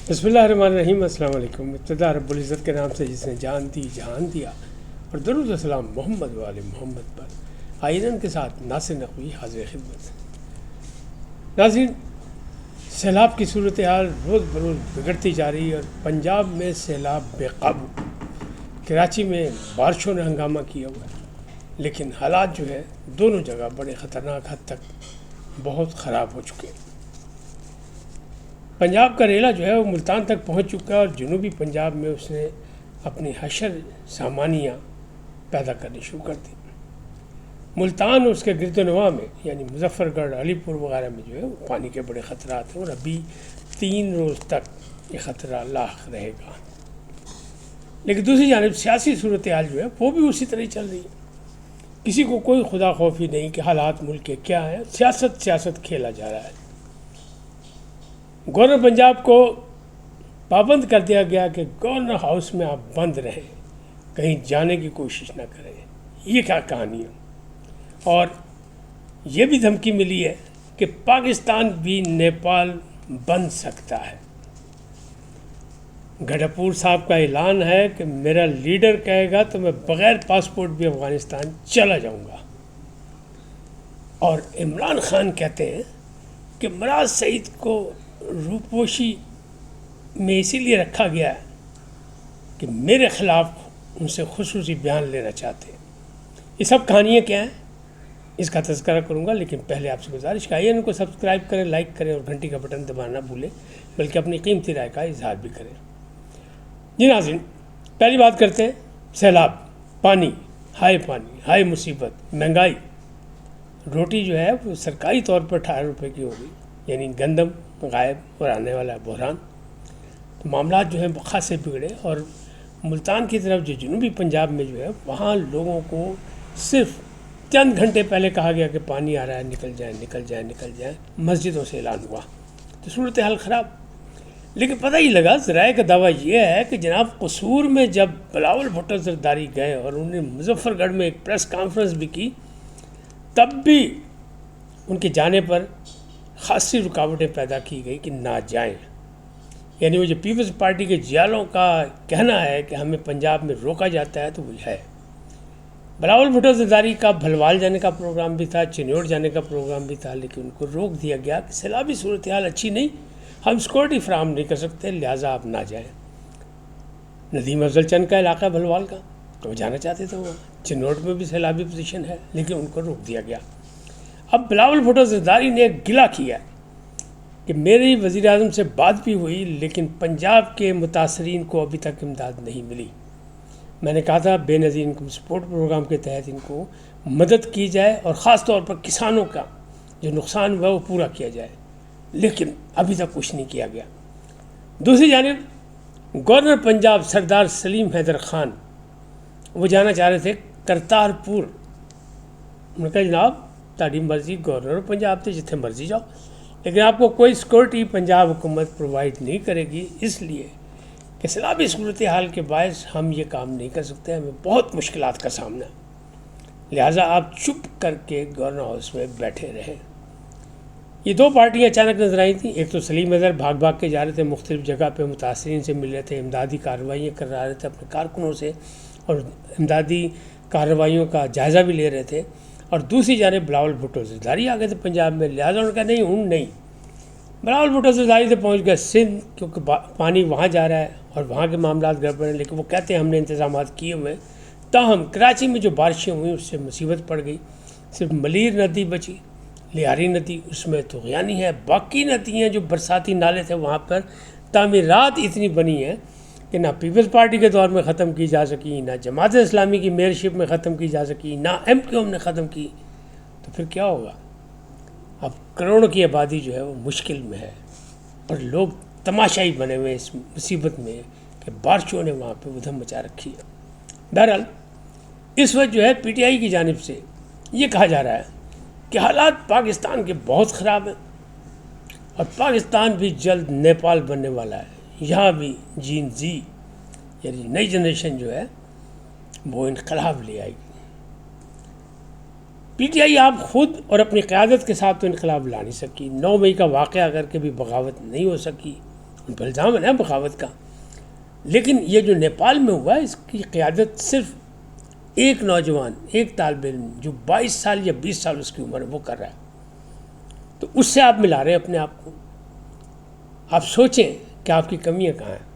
بسم اللہ الرحمن الرحیم۔ السلام علیکم۔ ابتدا رب العزت کے نام سے جس نے جان دی جہان دیا، اور درود و سلام محمد وآل محمد پر۔ آئینن کے ساتھ ناصر نقوی حاضر خدمت۔ ناظرین، سیلاب کی صورتحال روز بروز بگڑتی جا رہی ہے اور پنجاب میں سیلاب بے قابو، کراچی میں بارشوں نے ہنگامہ کیا ہوا ہے، لیکن حالات جو ہے دونوں جگہ بڑے خطرناک حد تک بہت خراب ہو چکے ہیں۔ پنجاب کا ریلا جو ہے وہ ملتان تک پہنچ چکا ہے اور جنوبی پنجاب میں اس نے اپنی حشر سامانیاں پیدا کرنی شروع کر دی۔ ملتان اور اس کے گرد و نواح میں یعنی مظفر گڑھ، علی پور وغیرہ میں جو ہے وہ پانی کے بڑے خطرات ہیں، اور ابھی 3 روز تک یہ خطرہ لاحق رہے گا۔ لیکن دوسری جانب سیاسی صورتحال جو ہے وہ بھی اسی طرح چل رہی ہے۔ کسی کو کوئی خدا خوفی نہیں کہ حالات ملک کے کیا ہیں، سیاست کھیلا جا رہا ہے۔ گورنر پنجاب کو پابند کر دیا گیا کہ گورنر ہاؤس میں آپ بند رہیں، کہیں جانے کی کوشش نہ کریں۔ یہ کیا کہانی ہے؟ اور یہ بھی دھمکی ملی ہے کہ پاکستان بھی نیپال بن سکتا ہے۔ گڈھپور صاحب کا اعلان ہے کہ میرا لیڈر کہے گا تو میں بغیر پاسپورٹ بھی افغانستان چلا جاؤں گا، اور عمران خان کہتے ہیں کہ مراز سعید کو روپوشی میں اسی لیے رکھا گیا ہے کہ میرے خلاف ان سے خصوصی بیان لینا چاہتے ہیں۔ یہ سب کہانیاں کیا ہیں اس کا تذکرہ کروں گا، لیکن پہلے آپ سے گزارش کہ ان کو سبسکرائب کریں، لائک کریں اور گھنٹی کا بٹن دبانا نہ بھولیں، بلکہ اپنی قیمتی رائے کا اظہار بھی کریں۔ جی ناظرین، پہلی بات کرتے ہیں سیلاب، پانی، ہائے مصیبت، مہنگائی۔ روٹی جو ہے وہ سرکاری طور پر 18 روپے کی ہوگی، یعنی گندم غائب اور آنے والا بحران۔ تو معاملات جو ہیں خاصے بگڑے، اور ملتان کی طرف جو جنوبی پنجاب میں جو ہے وہاں لوگوں کو صرف چند گھنٹے پہلے کہا گیا کہ پانی آ رہا ہے، نکل جائیں۔ مسجدوں سے اعلان ہوا تو صورتحال خراب۔ لیکن پتہ ہی لگا، ذرائع کا دعویٰ یہ ہے کہ جناب قصور میں جب بلاول بھٹو زرداری گئے اور انہوں نے مظفر گڑھ میں ایک پریس کانفرنس بھی کی، تب بھی ان کے جانے پر خاصی رکاوٹیں پیدا کی گئی کہ نہ جائیں۔ یعنی وہ جو پیپلز پارٹی کے جیالوں کا کہنا ہے کہ ہمیں پنجاب میں روکا جاتا ہے تو وہ ہے۔ بلاول بھٹو زرداری کا بھلوال جانے کا پروگرام بھی تھا، چنیوڑ جانے کا پروگرام بھی تھا، لیکن ان کو روک دیا گیا کہ سیلابی صورتحال اچھی نہیں، ہم سیکورٹی فراہم نہیں کر سکتے، لہٰذا آپ نہ جائیں۔ ندیم افضل چند کا علاقہ بھلوال کا، تو وہ جانا چاہتے تھے، وہ چنیوڑ میں بھی سیلابی پوزیشن ہے، لیکن ان کو روک دیا گیا۔ اب بلاول بھٹو زرداری نے ایک گلہ کیا کہ میری وزیر اعظم سے بات بھی ہوئی، لیکن پنجاب کے متاثرین کو ابھی تک امداد نہیں ملی۔ میں نے کہا تھا بے نظیر انکم سپورٹ پروگرام کے تحت ان کو مدد کی جائے، اور خاص طور پر کسانوں کا جو نقصان ہوا وہ پورا کیا جائے، لیکن ابھی تک کچھ نہیں کیا گیا۔ دوسری جانب گورنر پنجاب سردار سلیم حیدر خان وہ جانا چاہ رہے تھے کرتارپور۔ انہوں نے کہا جناب تاری مرضی، گورنر پنجاب تھے، جتنے مرضی جاؤ، لیکن آپ کو کوئی سیکورٹی پنجاب حکومت پرووائڈ نہیں کرے گی، اس لیے کہ سیلابی صورتحال کے باعث ہم یہ کام نہیں کر سکتے، ہمیں بہت مشکلات کا سامنا ہے، لہٰذا آپ چپ کر کے گورنر ہاؤس میں بیٹھے رہیں۔ یہ 2 پارٹیاں اچانک نظر آئی تھیں۔ ایک تو سلیم حیدر بھاگ کے جا رہے تھے، مختلف جگہ پہ متاثرین سے مل رہے تھے، امدادی کارروائیاں کر رہے تھے اپنے کارکنوں سے، اور امدادی کارروائیوں کا جائزہ بھی لے رہے تھے، اور دوسری جانب بلاول بھٹو زرداری آ گئے تھے پنجاب میں، لہٰذا انہوں نے کہا نہیں۔ بلاول بھٹو زرداری سے پہنچ گئے سندھ، کیونکہ پانی وہاں جا رہا ہے اور وہاں کے معاملات گڑبڑ ہیں، لیکن وہ کہتے ہیں ہم نے انتظامات کیے ہوئے ہیں۔ تاہم کراچی میں جو بارشیں ہوئیں اس سے مصیبت پڑ گئی، صرف ملیر ندی بچی، لیاری ندی اس میں طغیانی ہے، باقی ندیاں جو برساتی نالے تھے وہاں پر تعمیرات اتنی بنی ہیں کہ نہ پیپلز پارٹی کے دور میں ختم کی جا سکی، نہ جماعت اسلامی کی میئرشپ میں ختم کی جا سکی، نہ MQM نے ختم کی، تو پھر کیا ہوگا؟ اب کروڑوں کی آبادی جو ہے وہ مشکل میں ہے، اور لوگ تماشائی بنے ہوئے اس مصیبت میں کہ بارشوں نے وہاں پہ ادھم مچا رکھی ہے۔ بہرحال اس وقت جو ہے PTI کی جانب سے یہ کہا جا رہا ہے کہ حالات پاکستان کے بہت خراب ہیں، اور پاکستان بھی جلد نیپال بننے والا ہے، یہاں بھی جین زی یعنی نئی جنریشن جو ہے وہ انقلاب لے آئے گی۔ PTI آپ خود اور اپنی قیادت کے ساتھ تو انقلاب لا نہیں سکی، 9 مئی کا واقعہ کر کے بھی بغاوت نہیں ہو سکی، ان پر الزام ہے نا بغاوت کا. لیکن یہ جو نیپال میں ہوا اس کی قیادت صرف ایک نوجوان، ایک طالب علم جو 22 سال یا 20 سال اس کی عمر ہے وہ کر رہا ہے. تو اس سے آپ ملا رہے ہیں اپنے آپ کو. آپ سوچیں کہ آپ کی کمیاں کہاں ہیں.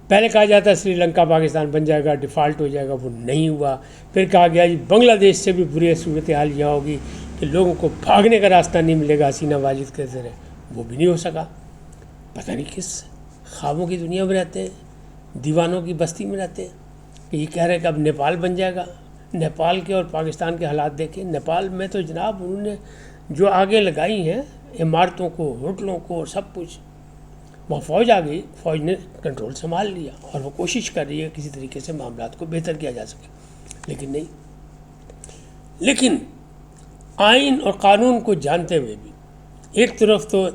پہلے کہا جاتا ہے سری لنکا پاکستان بن جائے گا، ڈیفالٹ ہو جائے گا، وہ نہیں ہوا. پھر کہا گیا جی بنگلہ دیش سے بھی بری صورتحال یہ ہوگی کہ لوگوں کو بھاگنے کا راستہ نہیں ملے گا حسینہ واجد کے ذریعے، وہ بھی نہیں ہو سکا. پتہ نہیں کس خوابوں کی دنیا میں رہتے ہیں، دیوانوں کی بستی میں رہتے ہیں کہ یہ کہہ رہے ہیں کہ اب نیپال بن جائے گا. نیپال کے اور پاکستان کے حالات دیکھیں. نیپال میں تو جناب انہوں نے جو آگے لگائی ہیں عمارتوں کو، ہوٹلوں کو اور سب کچھ، وہاں فوج آ گئی، فوج نے کنٹرول سنبھال لیا اور وہ کوشش کر رہی ہے کسی طریقے سے معاملات کو بہتر کیا جا سکے، لیکن نہیں. لیکن آئین اور قانون کو جانتے ہوئے بھی ایک طرف تو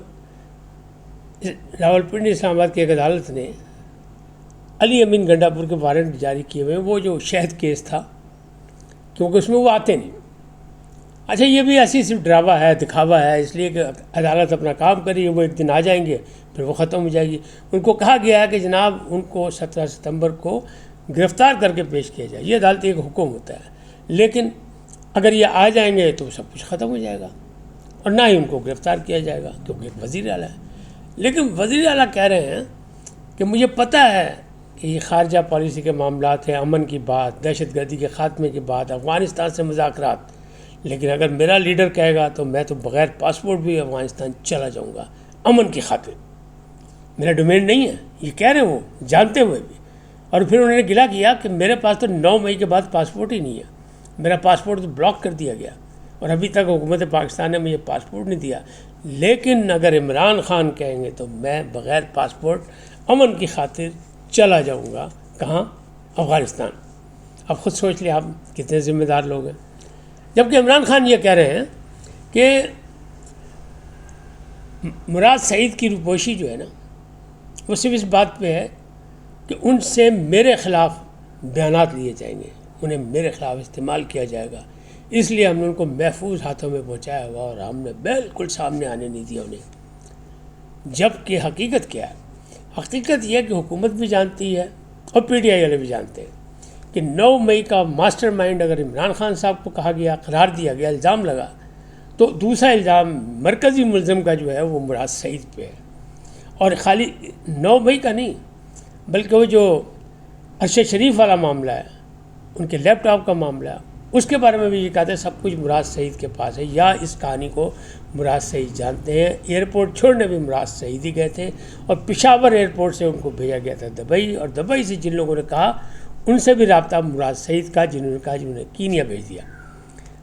راولپنڈی اسلام آباد کی ایک عدالت نے علی امین گنڈاپور کے وارنٹ جاری کیے ہوئے، وہ جو شہد کیس تھا، کیونکہ اس میں وہ آتے نہیں. اچھا یہ بھی ایسی صرف ڈراوا ہے، دکھاوا ہے، اس لیے کہ عدالت اپنا کام کری، وہ ایک دن آ جائیں گے پھر وہ ختم ہو جائے گی. ان کو کہا گیا ہے کہ جناب ان کو 17 ستمبر کو گرفتار کر کے پیش کیا جائے. یہ عدالتی ایک حکم ہوتا ہے، لیکن اگر یہ آ جائیں گے تو سب کچھ ختم ہو جائے گا اور نہ ہی ان کو گرفتار کیا جائے گا کیونکہ ایک وزیر اعلیٰ ہے. لیکن وزیر اعلیٰ کہہ رہے ہیں کہ مجھے پتہ ہے کہ یہ خارجہ پالیسی کے معاملات ہیں، امن کی بات، دہشت گردی کے خاتمے کی بات، افغانستان سے مذاکرات، لیکن اگر میرا لیڈر کہے گا تو میں تو بغیر پاسپورٹ بھی افغانستان چلا جاؤں گا امن کی خاطر. میرا ڈومین نہیں ہے، یہ کہہ رہے ہیں وہ جانتے ہوئے بھی. اور پھر انہوں نے گلا کیا کہ میرے پاس تو 9 مئی کے بعد پاسپورٹ ہی نہیں ہے، میرا پاسپورٹ تو بلاک کر دیا گیا اور ابھی تک حکومت پاکستان نے مجھے پاسپورٹ نہیں دیا. لیکن اگر عمران خان کہیں گے تو میں بغیر پاسپورٹ امن کی خاطر چلا جاؤں گا. کہاں؟ افغانستان. اب خود سوچ لیں آپ کتنے ذمہ دار لوگ ہیں. جبکہ عمران خان یہ کہہ رہے ہیں کہ مراد سعید کی روپوشی جو ہے نا وہ صرف اس بات پہ ہے کہ ان سے میرے خلاف بیانات لیے جائیں گے، انہیں میرے خلاف استعمال کیا جائے گا، اس لیے ہم نے ان کو محفوظ ہاتھوں میں پہنچایا ہوا اور ہم نے بالکل سامنے آنے نہیں دیا انہیں. جبکہ حقیقت کیا ہے؟ حقیقت یہ ہے کہ حکومت بھی جانتی ہے اور پی ٹی آئی والے بھی جانتے ہیں کہ 9 مئی کا ماسٹر مائنڈ اگر عمران خان صاحب کو کہا گیا، قرار دیا گیا، الزام لگا، تو دوسرا الزام مرکزی ملزم کا جو ہے وہ مراد سعید پہ ہے. اور خالی 9 مئی کا نہیں بلکہ وہ جو ارشد شریف والا معاملہ ہے، ان کے لیپ ٹاپ کا معاملہ ہے، اس کے بارے میں بھی یہ کہتے ہیں سب کچھ مراد سعید کے پاس ہے، یا اس کہانی کو مراد سعید جانتے ہیں. ایئرپورٹ چھوڑنے بھی مراد سعید ہی گئے تھے اور پشاور ایئرپورٹ سے ان کو بھیجا گیا تھا دبئی، اور دبئی سے جن لوگوں نے کہا ان سے بھی رابطہ مراد سعید کا، جنہوں نے کہا جنہوں نے کینیا بھیج دیا.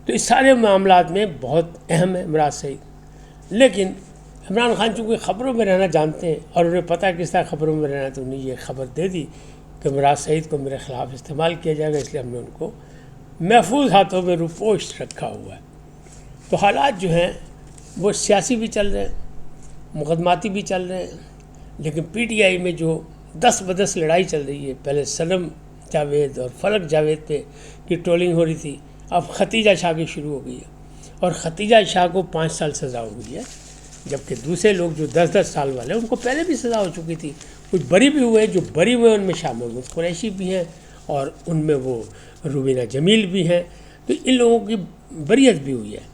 تو اس سارے معاملات میں بہت اہم ہے مراد سعید. لیکن عمران خان چونکہ خبروں میں رہنا جانتے ہیں اور انہیں پتہ ہے کس طرح خبروں میں رہنا، تو انہیں یہ خبر دے دی کہ مراد سعید کو میرے خلاف استعمال کیا جائے گا، اس لیے ہم نے ان کو محفوظ ہاتھوں میں روپوش رکھا ہوا ہے. تو حالات جو ہیں وہ سیاسی بھی چل رہے ہیں، مقدماتی بھی چل رہے ہیں. لیکن پی ٹی آئی میں جو 10 بدس لڑائی چل رہی ہے، پہلے سلم جاوید اور فلک جاوید پہ کی ٹرولنگ ہو رہی تھی، اب ختیجہ شاہ کی شروع ہو گئی ہے اور ختیجہ شاہ کو 5 سال سزا ہو گئی ہے، جبکہ دوسرے لوگ جو 10 سال والے ان کو پہلے بھی سزا ہو چکی تھی. کچھ بری بھی ہوئے، جو بری ہوئے ان میں شاہ محمود قریشی بھی ہیں اور ان میں وہ روبینہ جمیل بھی ہیں، تو ان لوگوں کی بریت بھی ہوئی ہے.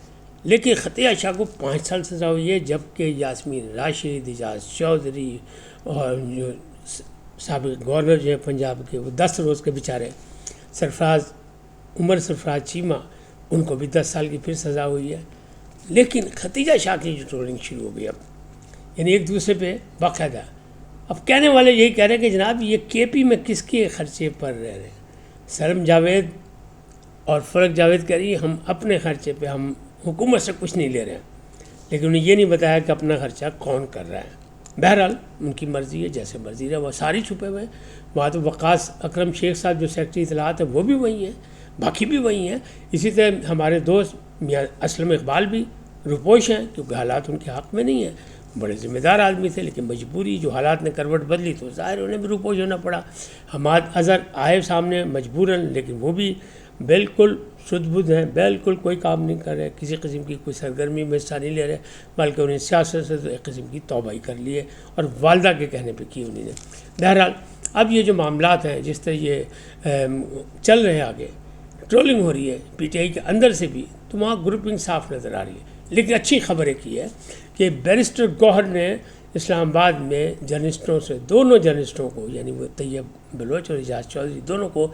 لیکن ختیجہ شاہ کو 5 سال سزا ہوئی ہے، جبکہ یاسمین راشد، اعجاز چودھری اور جو سابق گورنر جو ہے پنجاب کے وہ 10 روز کے بیچارے عمر سرفراز چیمہ، ان کو بھی 10 سال کی پھر سزا ہوئی ہے. لیکن ختیجہ شاہ کی جو ٹرولنگ شروع ہو گئی اب، یعنی ایک دوسرے پہ باقاعدہ اب کہنے والے یہی کہہ رہے ہیں کہ جناب یہ کے پی میں کس کے خرچے پر رہ رہے ہیں. سلم جاوید اور فلک جاوید کہہ رہی ہیں ہم اپنے خرچے پہ، ہم حکومت سے کچھ نہیں لے رہے ہیں، لیکن انہیں یہ نہیں بتایا کہ اپنا خرچہ کون کر رہا ہے. بہرحال ان کی مرضی ہے، جیسے مرضی ہے، وہ ساری چھپے ہوئے ہیں. وہاں تو وقاص اکرم شیخ صاحب جو سیکرٹری اطلاعات ہیں وہ بھی وہی ہیں، باقی بھی وہی ہیں. اسی طرح ہمارے دوست میاں اسلم اقبال بھی روپوش ہیں کیونکہ حالات ان کے حق میں نہیں ہیں. بڑے ذمہ دار آدمی تھے، لیکن مجبوری جو حالات نے کروٹ بدلی تو ظاہر انہیں بھی روپوش ہونا پڑا۔ حماد اظہر آئے سامنے مجبوراً، لیکن وہ بھی بالکل سدھ بدھ ہیں، بالکل کوئی کام نہیں کر رہے، کسی قسم کی کوئی سرگرمی میں حصہ نہیں لے رہے، بلکہ انہیں سیاست سے تو ایک قسم کی توبہ ہی کر لی ہے، اور والدہ کے کہنے پہ کی انہوں نے۔ بہرحال اب یہ جو معاملات ہیں، جس طرح یہ چل رہے ہیں آگے، ٹرولنگ ہو رہی ہے پی ٹی آئی کے اندر سے بھی، تو وہاں گروپنگ صاف نظر آ رہی ہے۔ لیکن اچھی خبر ایک یہ ہے کہ بیرسٹر گوہر نے اسلام آباد میں جرنلسٹوں سے، دونوں جرنلسٹوں کو، یعنی وہ طیب بلوچ اور اعجاز چودھری، دونوں کو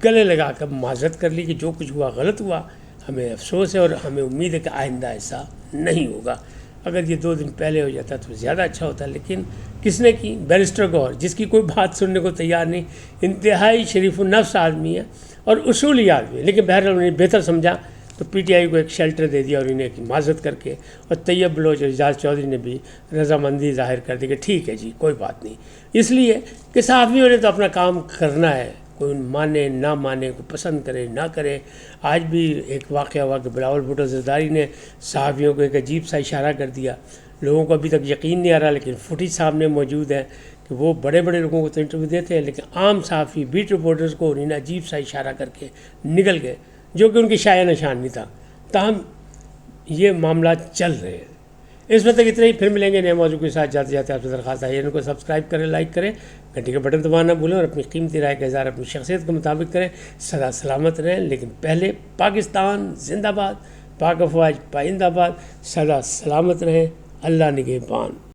گلے لگا کر معذرت کر لی کہ جو کچھ ہوا غلط ہوا، ہمیں افسوس ہے اور ہمیں امید ہے کہ آئندہ ایسا نہیں ہوگا۔ اگر یہ 2 دن پہلے ہو جاتا تو زیادہ اچھا ہوتا، لیکن کس نے کی؟ بیرسٹر گوہر، جس کی کوئی بات سننے کو تیار نہیں، انتہائی شریف النفس آدمی ہے اور اصولی آدمی ہے، لیکن بہرحال انہوں نے بہتر سمجھا تو پی ٹی آئی کو ایک شیلٹر دے دیا اور انہیں ایک معذرت کر کے، اور طیب بلوچ اور اعجاز چودھری نے بھی رضامندی ظاہر کر دی کہ ٹھیک ہے جی کوئی بات نہیں، اس لیے کہ صحافیوں نے تو اپنا کام کرنا ہے، کوئی مانے نہ مانے، کوئی پسند کرے نہ کرے۔ آج بھی ایک واقعہ ہوا کہ بلاول بھٹو زرداری نے صحافیوں کو ایک عجیب سا اشارہ کر دیا، لوگوں کو ابھی تک یقین نہیں آ رہا، لیکن فوٹیج سامنے موجود ہے کہ وہ بڑے بڑے لوگوں کو تو انٹرویو دیتے ہیں، لیکن عام صحافی بیٹ رپورٹرز کو انہوں نے عجیب سا اشارہ کر کے نکل گئے، جو کہ ان کی شائع نشان نہیں تھا۔ تاہم یہ معاملات چل رہے ہیں۔ اس وقت تک اتنا ہی، پھر ملیں گے نئے موضوع کے ساتھ۔ جاتے جاتے آپ سے درخواست ہے ان کو سبسکرائب کریں، لائک کریں، گھنٹی کا بٹن دبانا نہ بھولیں، اور اپنی قیمتی رائے کا اظہار اپنی شخصیت کے مطابق کریں۔ سدا سلامت رہیں، لیکن پہلے پاکستان زندہ باد، پاک افواج پائندہ باد، سدا سلامت رہیں، اللہ نگہبان۔